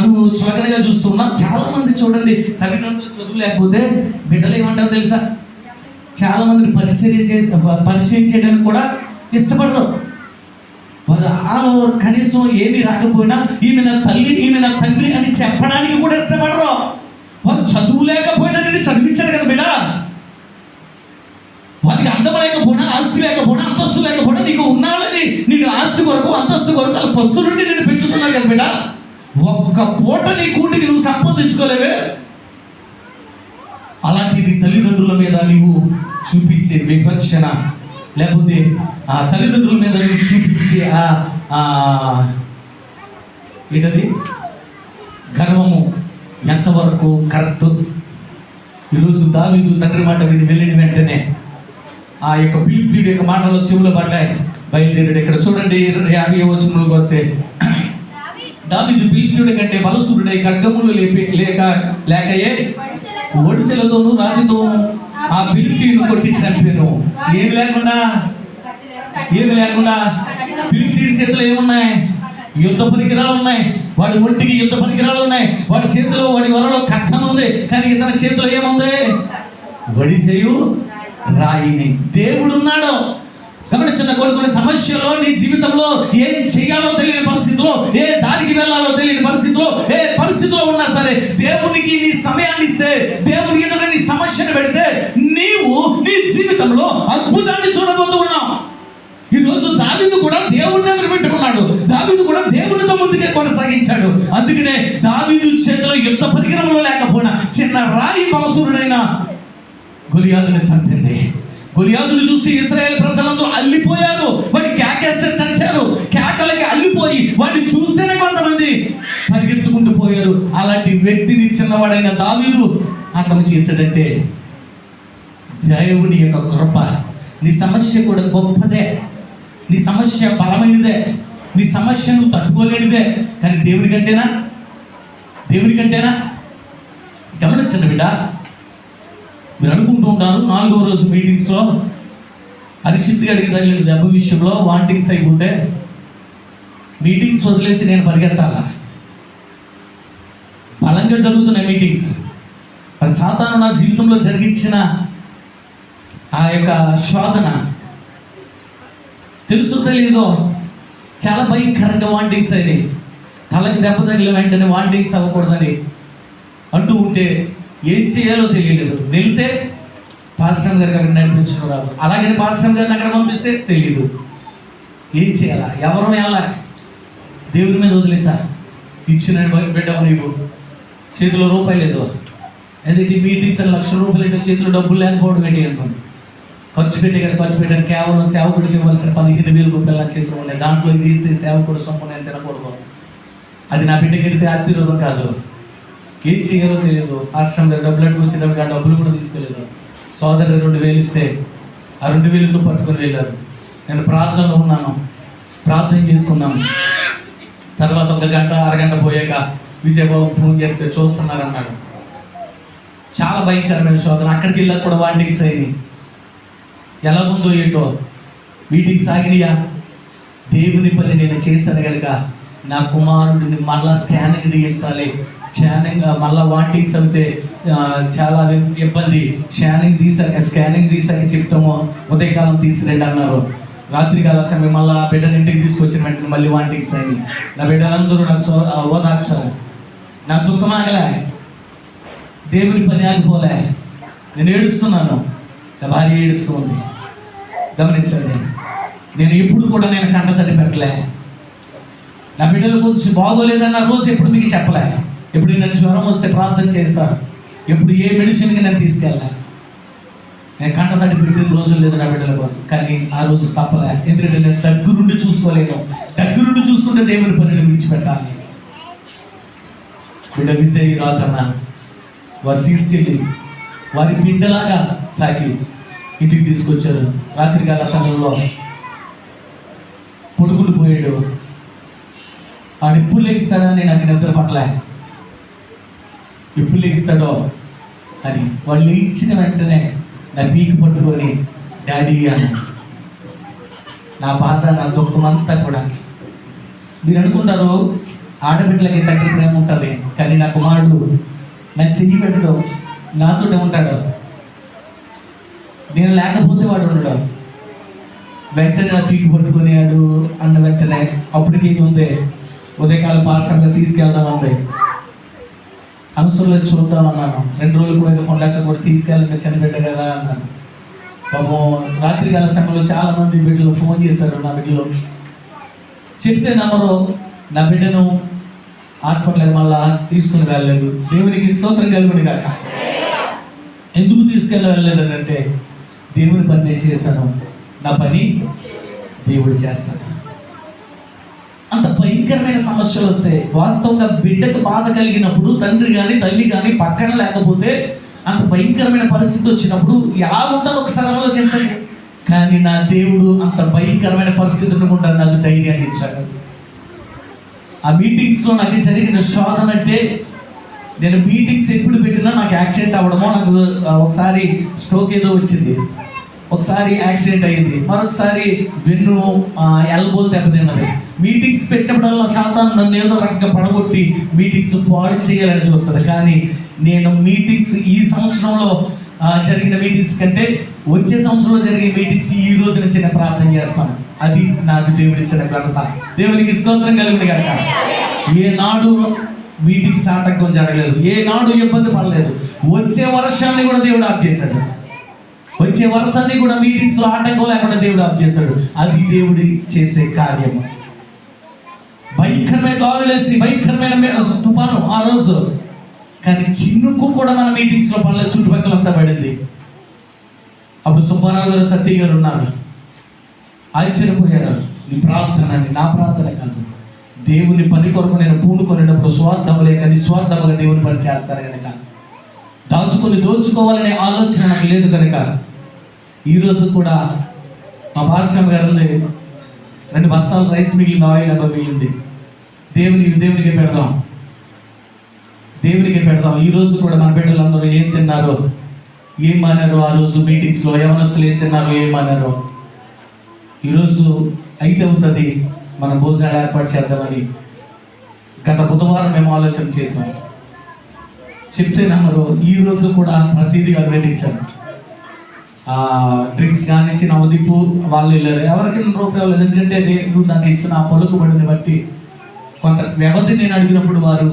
Speaker 1: నువ్వు చులకనగా చూస్తూ ఉన్నావు. చాలా మంది చూడండి, తల్లిదండ్రులు చదువు లేకపోతే బిడ్డలు ఏమంటారు తెలుసా? చాలా మందిని పరిచయం చేయడానికి కూడా ఇష్టపడరు. వారు కనీసం ఏమీ రాకపోయినా ఈమె నా తల్లి, ఈమె నా తండ్రి అని చెప్పడానికి కూడా ఇష్టపడరు. వారు చదువు లేకపోయినా నేను చదివించారు కదా బిడ్డ. వారికి అందం లేకపోయినా, ఆస్తి లేకపోయినా, అంతస్తు లేకపోయినా, నీకు ఉన్నాళ్ళని నేను ఆస్తి కొరకు, అంతస్తు కొరకు వాళ్ళ పస్తు నుండి నేను పెంచుతున్నారు కదా బిడ్డ. ఒక్క పూట నీ కూటికి నువ్వు సంపాదించుకోలేవే. అలాంటిది తల్లిదండ్రుల మీద నీవు చూపించే వివక్షణ, లేకపోతే ఆ తల్లిదండ్రుల మీద నువ్వు చూపించే ఏంటది గర్వము ఎంతవరకు కరెక్ట్? ఈరోజు దావీదు తండ్రి మాట విని వెళ్ళిన వెంటనే ఆ యొక్క ఫిలిష్తీయుడి యొక్క మాటలు చెవులు పడ్డాయి. బయలుదేరాడు. ఇక్కడ చూడండి 50వ వచనంలోకి వస్తే, దావీదు ఫిలిష్తీయుడి కంటే బలశూరుడై ఖడ్గములు లేకయే ఒడిసెలతోనూ రాతితోనూ ఆ ఫిలిష్తీయుని కొట్టి చంపాను. ఏమి లేకుండా ఫిలిష్తీయుడి చేతిలో ఏమున్నాయి? యుద్ధ పరికరాలు ఉన్నాయి, వాడి ఒంటికి యుద్ధ పరికరాలు ఉన్నాయి, వాడి చేతిలో వాడి వరలో ఖడ్గం ఉంది, కానీ ఇతని చేతిలో ఏముంది? వడి చేయు రాయిని. దేవుడు ఉన్నాడు. గమనించిన కొన్ని సమస్యలో నీ జీవితంలో ఏం చేయాలో తెలియని పరిస్థితిలో, ఏ దారికి వెళ్ళాలో తెలియని పరిస్థితిలో, ఏ పరిస్థితిలో ఉన్నా సరే దేవునికి నీ సమయాన్ని ఇస్తే, దేవుని ఎదుట నీ సమస్యను పెడితే నీవు నీ జీవితంలో అద్భుతాన్ని చూడబోతూ ఉన్నావు. ఈరోజు దావీదు కూడా దేవుడిని నిలబెట్టుకున్నాడు. దావీదు కూడా దేవునితో ముందుకే కొనసాగించాడు. అందుకనే దావీదు చేతిలో యుద్ధ పరికరంలో లేకపోయినా చిన్న రాయి బలసూరుడైన గొలియాతుని చంపింది. గొలియాతుని చూసి ఇశ్రాయేలు ప్రజలందరూ అల్లిపోయారు. వాడి కేకేస్తే చచ్చారు. కేకలకి అల్లిపోయి వాడిని చూస్తేనే కొంతమంది పరిగెత్తుకుంటూ పోయారు. అలాంటి వ్యక్తిని చిన్నవాడైన దావీదు అతను చేశాడంటే దేవుని యొక్క కృప. నీ సమస్య కూడా గొప్పదే, నీ సమస్య బలమైనదే, నీ సమస్యను తట్టుకోలేనిదే, కానీ దేవునికంటేనా? దేవునికంటేనా? గమనించండి బిడ్డ, మీరు అనుకుంటూ ఉంటారు 4వ రోజు మీటింగ్స్లో హరిషిత్ గారికి తగిలిన దెబ్బ విషయంలో వాంటింగ్స్ అయిపోతే మీటింగ్స్ వదిలేసి నేను పరిగెత్తాలా? బలంగా జరుగుతున్నాయి మీటింగ్స్. మరి సాతాను నా జీవితంలో జరిగించిన ఆ యొక్క శోధన తెలుసు తెలీదో చాలా భయంకరంగా వాంటింగ్స్ అయినాయి. తలకి దెబ్బ తగిలిన వెంటనే వాంటింగ్స్ అవ్వకూడదని అంటూ ఉంటే ఏం చేయాలో తెలియలేదు. వెళ్తే పాస్టర్ గారికి అక్కడ నడిపించడం రాదు, అలాగే పాస్టర్ గారిని అక్కడ పంపిస్తే తెలియదు. ఏం చేయాలా? ఎవరు వెళ్ళా? దేవుడి మీద వదిలేసా. ఇచ్చిన బిడ్డవు నీవు, చేతిలో రూపాయి లేదు. అదే ఈ మీటింగ్స్ అని ₹1,00,000 చేతిలో డబ్బులు లేకపోవడం ఏంటి అనుకోండి. ఖర్చు పెట్టాను. కేవలం సేవకుడికి ఇవ్వాల్సిన ₹15,000 నా చేతిలో ఉన్నాయి. దాంట్లో ఇది తీస్తే సేవకుడు సొమ్ము నేను తినకూడదు. అది నా బిడ్డకి వెళ్తే ఆశీర్వాదం కాదు. ఏం చేయాలో తెలియదు. పాస్టర్ గారు డబ్బులు అట్టు వచ్చేటప్పుడు ఆ డబ్బులు కూడా తీసుకోలేదు. సోదరు 2,000 ఇస్తే ఆ 2,000తో పట్టుకొని వెళ్ళారు. నేను ప్రార్థనలో ఉన్నాను, ప్రార్థన చేసుకున్నాను. తర్వాత 1 గంట అరగంట పోయాక విజయబాబు ఫోన్ చేస్తే చూస్తున్నారన్నాడు. చాలా భయంకరమైన శోధన. అక్కడికి వెళ్ళాక కూడా వాంటింగ్స్ అయింది. ఎలా ఉందో ఏంటో మీటింగ్స్ ఆగినాయా? దేవుని పని నేను చేశాను కనుక నా కుమారుడిని మళ్ళా స్కానింగ్ తీయించాలి. స్కానింగ్ మళ్ళీ వాంటింగ్స్ అయితే చాలా ఇబ్బంది. స్కానింగ్ తీసాక చెప్తాము ఉదయకాలం తీసిరండి అన్నారు. రాత్రికాల సమయం మళ్ళీ బిడ్డని ఇంటికి తీసుకొచ్చిన వెంటనే మళ్ళీ వాంటింగ్స్ అయింది. నా బిడ్డలందరూ నాకు ఓదార్చారు. నా దుఃఖం ఆగలే, దేవుని పని ఆగిపోలే. నేను ఏడుస్తున్నాను, నా భార్య ఏడుస్తుంది. గమనించండి, నేను ఎప్పుడు కూడా నేను కంటతడి పెట్టలే. నా బిడ్డల గురించి బాగోలేదన్న రోజు ఎప్పుడు మీకు చెప్పలే. ఎప్పుడు నేను జ్వరం వస్తే ప్రార్థన చేస్తాను. ఎప్పుడు ఏ మెడిసిన్కి నేను తీసుకెళ్ళా. నేను కంటతడి పెట్టిన రోజులు లేదు నా బిడ్డల కోసం. కానీ ఆ రోజు తప్పలే. ఎందుకంటే నేను దగ్గరుండి చూసుకోలేను. దగ్గరుండి చూస్తుంటే దేవుని పనిని విడిచిపెట్టాలి. బిడ్డ విజయ్ రాజన్న వారు తీసుకెళ్ళి వారి బిడ్డలాగా సాకి ఇంటికి తీసుకొచ్చారు. రాత్రికాల సమయంలో పొడుగులు పోయాడు. ఆడు ఎప్పుడు లేస్తాడని నాకు నిద్ర పట్టలే. ఎప్పుడు లేస్తాడో అని వాళ్ళు ఇచ్చిన వెంటనే నా పీకి పట్టుకొని డాడీ అని నా బాధ, నా దుఃఖం అంతా కూడా. మీరు అనుకుంటారు ఆడబిడ్డలకి తండ్రి ప్రేమ ఉంటుంది, కానీ నా కుమారుడు నా చెయ్యి పెట్టడం నాతోనే ఉంటాడు. నేను లేకపోతే వాడు ఉండడు. వెంటనే నా పీకి పట్టుకునేవాడు అన్న వెంటనే అప్పటికి ఇది ఉంది, ఉదయకాలం పాఠశాలలో తీసుకెళ్దాం ఉంది. అంశంలో చూద్దామన్నాను. 2 రోజులు పోయిన కొండక్క కూడా తీసుకెళ్ళి చిన్నబిడ్డ కదా అన్నాను. పాపం రాత్రికాల సమయంలో చాలా మంది బిడ్డలు ఫోన్ చేశారు. నా బిడ్డలు చెప్తే నమ్మరు. నా బిడ్డను హాస్పిటల్కి మళ్ళా తీసుకుని వెళ్ళలేదు. దేవునికి స్తోత్రం కలుగును కాక. ఎందుకు తీసుకెళ్ళి వెళ్ళలేదు అంటే దేవుని పని నేను చేశాను, నా పని దేవుడు చేస్తాడు. అంత భయంకరమైన సమస్యలు వస్తాయి. వాస్తవంగా బిడ్డకు బాధ కలిగినప్పుడు తండ్రి కానీ తల్లి కానీ పక్కన లేకపోతే అంత భయంకరమైన పరిస్థితి వచ్చినప్పుడు ఎలా ఉండాలో ఒకసారి ఆలోచించండి. కానీ నా దేవుడు అంత భయంకరమైన పరిస్థితులు కూడా నాకు ధైర్యాన్ని ఇచ్చాడు. ఆ మీటింగ్స్లో నాకు జరిగిన శోధన అంటే, నేను మీటింగ్స్ ఎప్పుడు పెట్టినా నాకు యాక్సిడెంట్ అవ్వడమో, నాకు ఒకసారి స్ట్రోక్ ఏదో వచ్చింది. ఒకసారి యాక్సిడెంట్ అయ్యింది, మరొకసారి వెన్ను ఎల్బోల్ దెబ్బతిన్నది. మీటింగ్స్ పెట్టినప్పుడల్లా శాతం నన్ను ఏదో రకంగా పడగొట్టి మీటింగ్స్ పాడు చేయాలని చూస్తుంది. కానీ నేను మీటింగ్స్ ఈ సంవత్సరంలో జరిగిన మీటింగ్స్ కంటే వచ్చే సంవత్సరంలో జరిగే మీటింగ్స్ ఈ రోజు నుంచి నేను ప్రార్థన చేస్తాను. అది నాకు దేవుడు ఇచ్చిన ఘనత. దేవునికి స్తోత్రం కలుగును గాక. ఏనాడు మీటింగ్స్ ఆటంకం జరగలేదు, ఏనాడు ఇబ్బంది పడలేదు. వచ్చే వర్షాన్ని కూడా దేవుడు ఆఫ్ చేశాడు. వచ్చే వర్షాన్ని కూడా మీటింగ్స్ ఆటంకం లేకుండా దేవుడు ఆఫ్ చేశాడు. అది దేవుడి చేసే కార్యము. భయంకరమైన గాలులేసి భయంకరమైన తుఫాను ఆ రోజు, కానీ చిన్నుకు కూడా మన మీటింగ్స్ లో పడలేదు, చుట్టుపక్కలంతా పడింది. అప్పుడు సుబ్బారావు గారు, సత్య గారు ఉన్నారు, ఆశ్చర్యపోయారు. నీ ప్రార్థన అని, నా ప్రార్థన కాదు, దేవుని పని కొరకు నేను పూనుకొనేటప్పుడు స్వార్థము లేక నిస్వార్థముగా దేవుని పని చేస్తారు కనుక, దాచుకొని దోచుకోవాలనే ఆలోచన నాకు లేదు కనుక, ఈరోజు కూడా మా భాషం గారు 2 బస్తాలు రైస్ మిగిలింది, ఆయిల్ డబ్బా మిగిలింది. దేవునికి పెడదాం, దేవునికి పెడదాం. ఈరోజు కూడా మన బిడ్డలందరూ ఏం తిన్నారో ఏం మానారో, ఆ రోజు మీటింగ్స్లో యవనస్తులు ఏం తిన్నారో ఏం మానారో, ఈరోజు 5 అవుతుంది మనం భోజనాలు ఏర్పాటు చేద్దామని గత బుధవారం మేము ఆలోచన చేశాం. చెప్తే నమ్మరు, ఈరోజు కూడా ప్రతిదీ అభినందించాను. డ్రింక్స్ కానిచ్చి నవదీపు వాళ్ళు వెళ్ళారు, ఎవరికి రూపాయలు లేదు. ఎందుకంటే దేవుడు నాకు ఇచ్చిన ఆ పలుకుబడిని బట్టి కొంత వ్యవధి నేను అడిగినప్పుడు వారు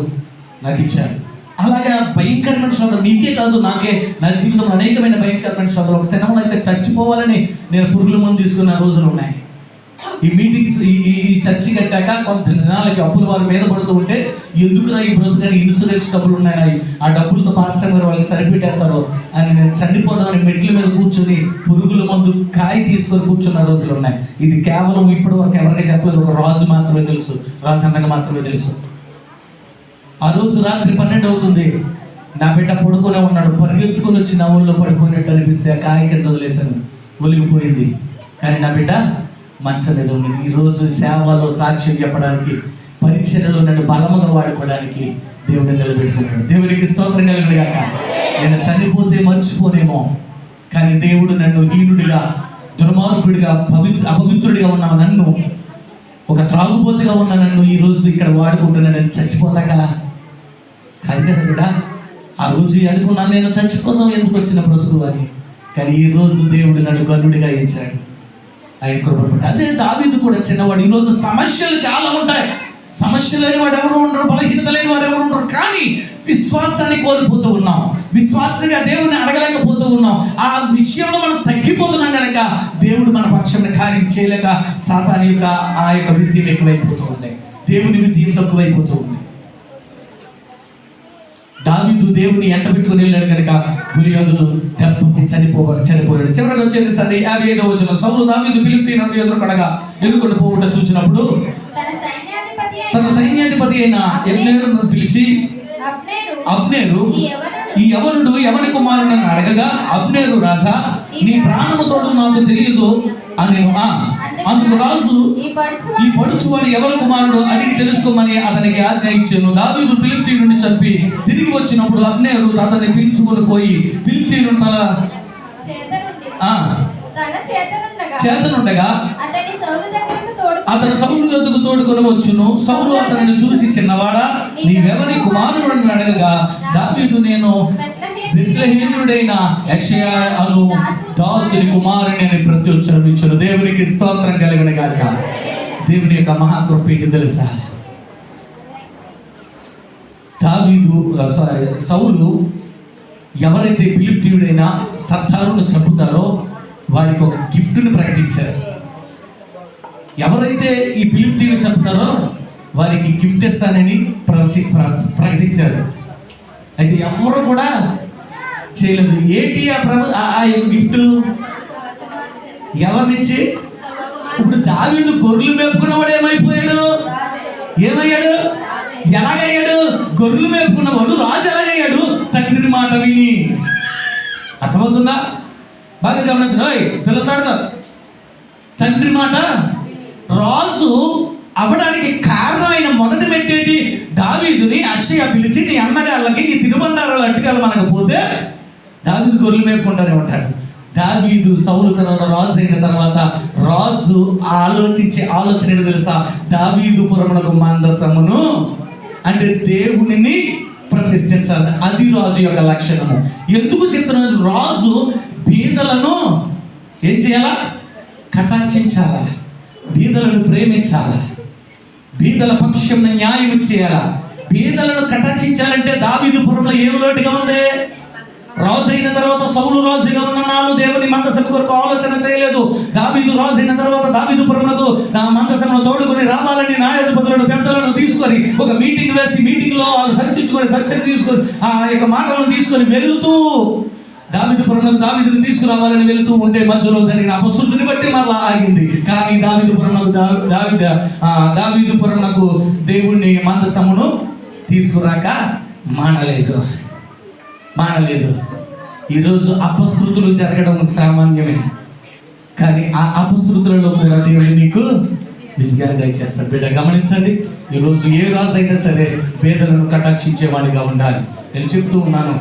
Speaker 1: నాకు ఇచ్చారు. అలాగే భయంకరమైన శోధన మీకే కాదు, నాకే నా జీవితంలో అనేకమైన భయంకరమైన శోధనలు. ఒక సినిమాలో అయితే చచ్చిపోవాలని నేను పురుగుల మందు తీసుకున్న రోజులు ఉన్నాయి. ఈ మీటింగ్స్ ఈ చర్చి కట్టాక కొంత దినాలకి అప్పులు వారి మీద పడుతూ ఉంటే, ఎందుకురా ఈ బ్రతుకానికి ఇన్సూరెన్స్ డబ్బులు ఉన్నాయి, ఆ డబ్బులతో పాస్టర్ గారు వాళ్ళకి సరిపెట్టేస్తారు అని నేను చనిపోదామని మెట్ల మీద కూర్చొని పురుగుల మందు కాయ తీసుకొని కూర్చున్న రోజులు ఉన్నాయి. ఇది కేవలం ఇప్పటి వరకు ఎవరికి చెప్పలేదు, ఒక రాజు మాత్రమే తెలుసు, రాజు అన్నగా మాత్రమే తెలుసు. ఆ రోజు రాత్రి 12 అవుతుంది, నా బిడ్డ పడుకునే ఉన్నాడు. పరిగెత్తుకొని వచ్చి నా ఊళ్ళో పడిపోయినట్టు అనిపిస్తే ఆ కాయ కింద వదిలేశాను, ఒలిగిపోయింది. కానీ నా బిడ్డ మంచం మీద ఉంది. ఈరోజు సేవలో సాక్ష్యం చెప్పడానికి, పరిచర్యలో నన్ను బలముగా వాడుకోవడానికి దేవుడిని నిలబెట్టుకున్నాడు. దేవునికి స్తోత్రం కలుగును గాక. నేను చనిపోతే మర్చిపోనేమో, కానీ దేవుడు నన్ను హీనుడిగా, దుర్మార్గుడిగా, అపవిత్రుడిగా ఉన్న నన్ను, ఒక త్రాగుబోతుగా ఉన్న నన్ను ఈరోజు ఇక్కడ వాడుకుంటున్నానని చచ్చిపోతా కదా కాదు కదా కూడా. ఆ రోజు అనుకున్నాను నేను చచ్చిపోతాం ఎందుకు వచ్చిన బ్రతుకు అని, కానీ ఈ రోజు దేవుడు నన్ను గనుడిగా ఇచ్చాడు. ఆయన కృప. అదే దావీదు కూడా చిన్నవాడు. ఈరోజు సమస్యలు చాలా ఉంటాయి, సమస్యలు లేని వాడు ఎవరు ఉండరు, బలహీనత లేని వారు ఎవరు ఉండరు. కానీ విశ్వాసాన్ని కోల్పోతూ ఉన్నాం, విశ్వాసంగా దేవుడిని అడగలేకపోతూ ఉన్నాం. ఆ విషయంలో మనం తగ్గిపోతున్నాం కనుక దేవుడు మన పక్షాన కార్యం చేయలేక సాతాను యొక్క ఆ యొక్క విజయం ఎక్కువైపోతూ ఉంది, దేవుని విజయం తక్కువైపోతూ ఉంది. దావీదు దేవుని ఎంట పెట్టుకుని వెళ్ళాడు కనుక గులియాదు దెబ్బకి చనిపోయాడు. చివరికి వచ్చేది సరే 55వ వచనం. సౌలు దావీదు ఫిలిష్తీయులను ఎదుర్కొనగా ఎదుర్కొని పోవుట చూసినప్పుడు తన సైన్యాధిపతి అయిన యెబ్నేరును పిలిచి, అబ్నేరు ఈ యవనుడు ఎవరి కుమారుడని అడగగా, అబ్నేరు రాజా నీ ప్రాణముతోడు నాకు తెలియదు అని. అందుకు రాజు ఈ పడుచువాడు ఎవరి కుమారుడు అడిగి తెలుసుకోమని అతనికి ఆజ్ఞ ఇచ్చాను. దావీదు ఫిలిష్తీయుని చంపి తిరిగి వచ్చినప్పుడు అబ్నేరు అతన్ని పిలుచుకొని పోయి ఫిలిష్తీయుని చేతనుండగా అతను సౌలు యొద్దకు తోడుకొని వచ్చును. సౌలు అతన్ని చూచి, చిన్నవాడా నీవెవరి కుమారుడని అడగగా, దావీదు నేను బెత్లెహేముడైన యెషయా అను దాసుని కుమారుని అని ప్రత్యుత్తరం ఇచ్చును. దేవునికి స్తోత్రం కలుగును గాక. దేవుని యొక్క మహాకృప ఏంటి తెలుసా? సౌలు ఎవరైతే ఫిలిష్తీయుడైన సర్దారును చంపుతారో వాడికి ఒక గిఫ్ట్ను ప్రకటించారు. ఎవరైతే ఈ ఫిలిష్తీయులు చంపుతారో వారికి గిఫ్ట్ ఇస్తానని ప్రకటించారు. అయితే ఎవరు కూడా చేయలేదు. ఏంటి ఆ గిఫ్ట్ ఎవరినిచ్చి? ఇప్పుడు దావీదు గొర్రెలు మేపుకున్నవాడు ఏమయ్యాడు? ఎలాగయ్యాడు? గొర్రెలు మేపుకున్నవాడు రాజు ఎలాగయ్యాడు? తండ్రి మాట విని. అర్థమవుతుందా? బాగా గమనించండి పిల్లతాడుగా. తండ్రి మాట రాజు అవడానికి కారణమైన మొదటి మెట్టేటి, దావీదుని యెషయా పిలిచి నీ అన్నగాళ్ళకి ఈ తినుబండారాలు అట్టుకాలు మనకు పోతే దావీదు గొర్రెలు మేపుకుంటానే ఉంటాడు. దావీదు సౌలు తర్వాత రాజు అయిన తర్వాత రాజు ఆలోచించే ఆలోచన ఏంటో తెలుసా? దావీదు పురమునకు మందసమును అంటే దేవునిని ప్రతిష్ఠించాలి. అది రాజు యొక్క లక్షణము. ఎందుకు చెప్తున్నాను? రాజు బీదలను ఏం చేయాలా? కటాక్షించాలా, బీదలను ప్రేమించాలా, బీదల పక్షం న్యాయం చేయాలా. బీదలను కటాక్షించాలంటే దావీదు పురంలో ఏం లోటుగా ఉంది? రాజు అయిన తర్వాత సౌలు రాజుగా ఉన్న నాలుగు దేవుని మందసం కొరకు ఆలోచన చేయలేదు. దావీదు రాజు అయిన తర్వాత దావీదు పురమునకు మందసంలో తోడుకొని రావాలని న్యాయాధిపతులను పెద్దలను తీసుకొని ఒక మీటింగ్ వేసి మీటింగ్ లో వాళ్ళు చర్చించుకొని చర్చలు తీసుకొని ఆ యొక్క మాటలను తీసుకొని వెళుతూ దావీదు పురమునకు దావీదుని తీసుకురావాలని వెళుతూ ఉంటే మధ్యలో జరిగిన అపశృతిని బట్టి మరలా ఆగింది. కానీ దావీదు పురమునకు దావీదు పురమునకు దేవుణ్ణి మందసమును తీసుకురాక మానలేదు. ఈరోజు అపశృతులు జరగడం సామాన్యమే, కానీ ఆ అపశృతులలో కూడా దేవుడు నీకు విజయాన్ని ఇచ్చేస్తాడు. బిడ్డ గమనించండి, ఈరోజు ఏ రాజు అయినా సరే పేదలను కటాక్షించేవాడిగా ఉండాలి. నేను చెప్తూ ఉన్నాను,